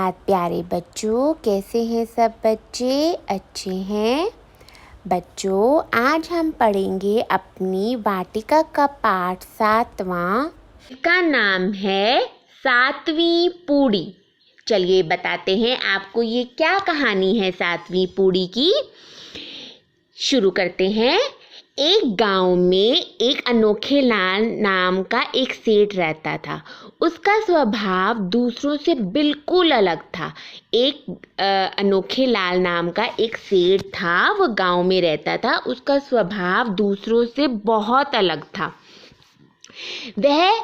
सुप्रभात प्यारे बच्चों, कैसे हैं सब बच्चे? अच्छे हैं बच्चों। आज हम पढ़ेंगे अपनी वाटिका का पाठ 7वां। इसका नाम है 7वीं पूड़ी। चलिए बताते हैं आपको ये क्या कहानी है 7वीं पूड़ी की। शुरू करते हैं। एक गांव में एक अनोखे लाल नाम का एक सेठ रहता था। उसका स्वभाव दूसरों से बिल्कुल अलग था। एक अनोखे लाल नाम का एक सेठ था, वो गांव में रहता था। उसका स्वभाव दूसरों से बहुत अलग था। वह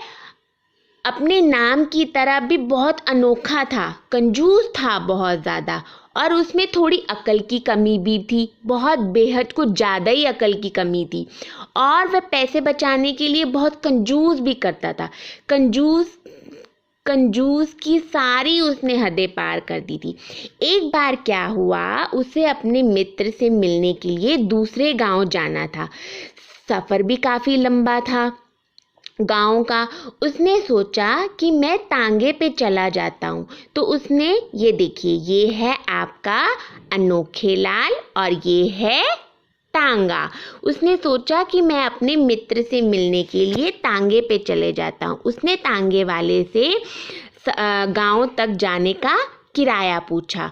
अपने नाम की तरह भी बहुत अनोखा था, कंजूस था बहुत ज़्यादा, और उसमें थोड़ी अकल की कमी भी थी, बहुत बेहद कुछ ज़्यादा ही अकल की कमी थी। और वह पैसे बचाने के लिए बहुत कंजूस भी करता था। कंजूस की सारी उसने हदें पार कर दी थी। एक बार क्या हुआ, उसे अपने मित्र से मिलने के लिए दूसरे गांव जाना था। सफ़र भी काफ़ी लंबा था गांव का। उसने सोचा कि मैं तांगे पे चला जाता हूँ। तो उसने, ये देखिए, ये है आपका अनोखे लाल और ये है तांगा। उसने सोचा कि मैं अपने मित्र से मिलने के लिए तांगे पे चले जाता हूँ। उसने तांगे वाले से गांव तक जाने का किराया पूछा।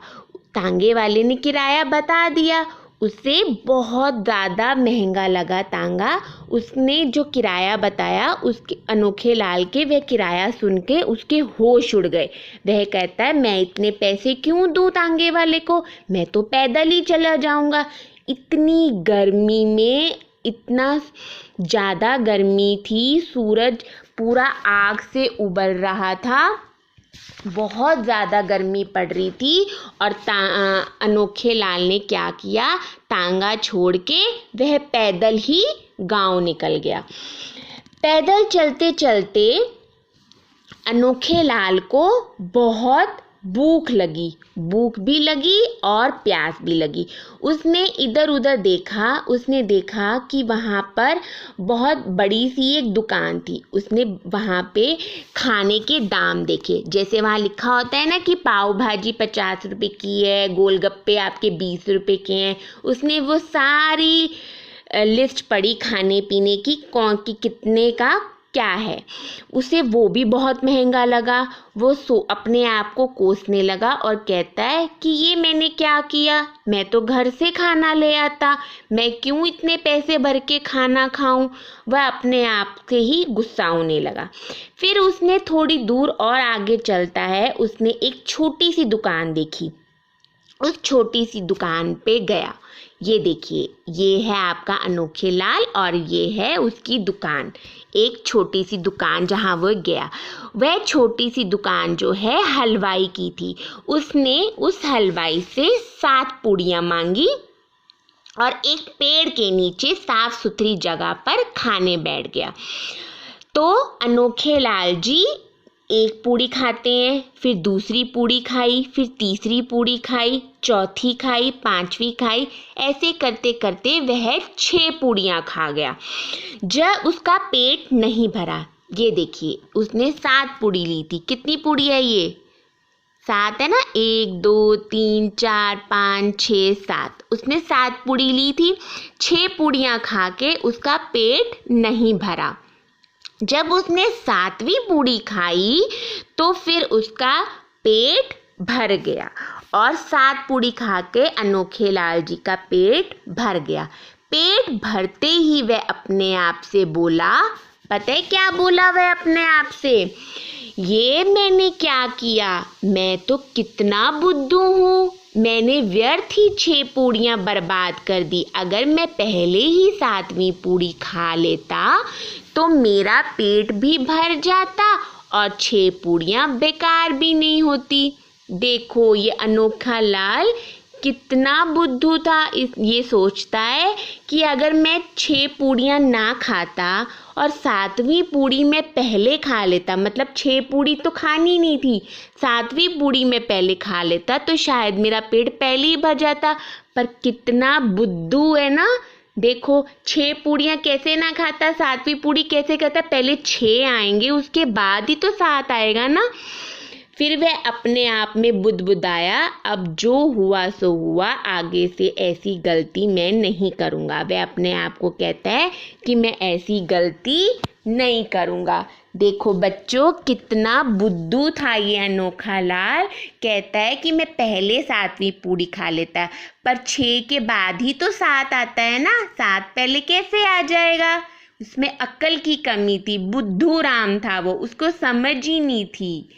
तांगे वाले ने किराया बता दिया। उसे बहुत ज़्यादा महंगा लगा तांगा। उसने जो किराया बताया उसके अनोखे लाल के, वह किराया सुन के उसके होश उड़ गए। वह कहता है, मैं इतने पैसे क्यों दूँ तांगे वाले को, मैं तो पैदल ही चला जाऊँगा। इतनी गर्मी में, इतना ज़्यादा गर्मी थी, सूरज पूरा आग से उबर रहा था, बहुत ज़्यादा गर्मी पड़ रही थी। और अनोखे लाल ने क्या किया, तांगा छोड़ के वह पैदल ही गांव निकल गया। पैदल चलते चलते अनोखे लाल को बहुत भूख भी लगी और प्यास भी लगी। उसने इधर उधर देखा। उसने देखा कि वहाँ पर बहुत बड़ी सी एक दुकान थी। उसने वहाँ पे खाने के दाम देखे। जैसे वहाँ लिखा होता है ना कि पाव भाजी 50 रुपये की है, गोलगप्पे आपके 20 रुपये के हैं। उसने वो सारी लिस्ट पढ़ी खाने पीने की, कौन की कितने का क्या है। उसे वो भी बहुत महंगा लगा। वो अपने आप को कोसने लगा और कहता है कि ये मैंने क्या किया, मैं तो घर से खाना ले आता, मैं क्यों इतने पैसे भर के खाना खाऊं। वह अपने आप से ही गुस्सा होने लगा। फिर उसने थोड़ी दूर और आगे चलता है, उसने एक छोटी सी दुकान देखी। उस छोटी सी दुकान पे गया। ये देखिए, ये है आपका अनोखे लाल और ये है उसकी दुकान। एक छोटी सी दुकान जहाँ वो गया, वह छोटी सी दुकान जो है हलवाई की थी। उसने उस हलवाई से 7 पूड़ियाँ मांगी और एक पेड़ के नीचे साफ सुथरी जगह पर खाने बैठ गया। तो अनोखे लाल जी एक पूड़ी खाते हैं, फिर दूसरी पूड़ी खाई, फिर तीसरी पूड़ी खाई, चौथी खाई, 5वीं खाई। ऐसे करते करते वह 6 पूड़ियाँ खा गया। जब उसका पेट नहीं भरा, ये देखिए, उसने 7 पूड़ी ली थी। कितनी पूड़ी है ये? 7 है ना, 1 2 3 4 5 6 7। उसने 7 पूड़ी ली थी। 6 पूड़ियाँ खा के उसका पेट नहीं भरा। जब उसने 7वीं पूड़ी खाई तो फिर उसका पेट भर गया और 7 पूड़ी खा के अनोखे लाल जी का पेट भर गया। पेट भरते ही वह अपने आप से बोला, पता है क्या बोला वह अपने आप से? ये मैंने क्या किया, मैं तो कितना बुद्धू हूँ, मैंने व्यर्थ ही 6 पूड़ियाँ बर्बाद कर दी। अगर मैं पहले ही 7वीं पूड़ी खा लेता तो मेरा पेट भी भर जाता और 6 पूड़ियाँ बेकार भी नहीं होती। देखो, ये अनोखा लाल कितना बुद्धू था। ये सोचता है कि अगर मैं 6 पूड़ियाँ ना खाता और 7वीं पूड़ी में पहले खा लेता, मतलब 6 पूड़ी तो खानी नहीं थी, 7वीं पूड़ी में पहले खा लेता तो शायद मेरा पेट पहले ही भर जाता। पर कितना बुद्धू है ना। देखो, 6 पूड़ियाँ कैसे ना खाता, 7वीं पूड़ी कैसे खाता, पहले 6 आएंगे उसके बाद ही तो 7 आएगा ना। फिर वह अपने आप में बुदबुदाया, अब जो हुआ सो हुआ, आगे से ऐसी गलती मैं नहीं करूँगा। वह अपने आप को कहता है कि मैं ऐसी गलती नहीं करूँगा। देखो बच्चों, कितना बुद्धू था ये अनोखा लाल। कहता है कि मैं पहले 7वीं पूरी खा लेता, पर 6 के बाद ही तो 7 आता है ना, 7 पहले कैसे आ जाएगा। उसमें अक्ल की कमी थी, बुद्धू राम था वो, उसको समझ ही नहीं थी।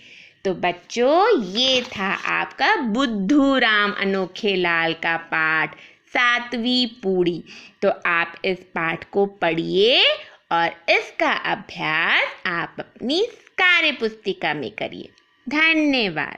तो बच्चों, ये था आपका बुद्धू राम अनोखे लाल का पाठ, 7वीं पूरी। तो आप इस पाठ को पढ़िए और इसका अभ्यास आप अपनी कार्य पुस्तिका में करिए। धन्यवाद।